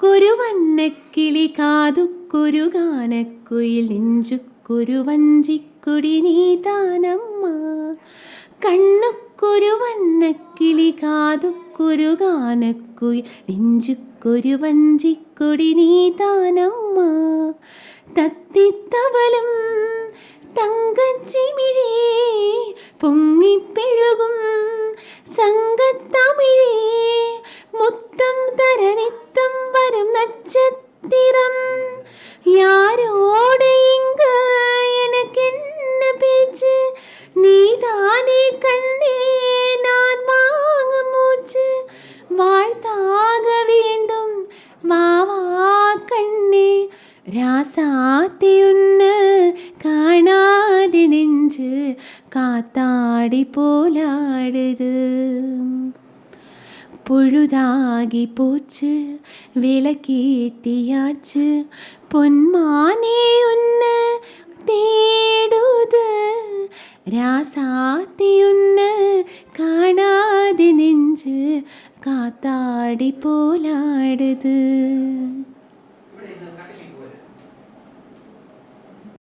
കണ്ണുക്കൊരു വന്നക്കിളി കാതുക്കൊരു ഗാനക്കുയിൽ നെഞ്ചുക്കൊരു വഞ്ചിക്കൊടി നീതാനമ്മ. കണ്ണുക്കൊരു വന്നക്കിളി കാതുക്കൊരു ഗാനക്കുയിൽ നെഞ്ചുക്കൊരു വഞ്ചിക്കൊടി നീതാനമ്മ. തത്തിത്തവലും തങ്കച്ചിമിഴേ പൊങ്ങിപ്പെഴുകും സംഘത്തമിഴേ മുത്തം തരനിത്തം വരും നക്ഷത്തിരം. யாரோடு இங்கு எனக்கு என்ன பேச்சு, நீதானே கண்ணே நான் வாங்கும் மூச்சு. வாழ்த்தாக வேண்டும் வாவா கண்ணே, ராசாத்தி உன்ன காணாது நெஞ்சு காத்தாடி போலாடுது. பொழுதாகி போச்சு விளக்கேத்தியாச்சு பொன்மானே உன்ன தேடுது. ராசாத்தி உன்ன காணாது நெஞ்சு காத்தாடி போலாடுது.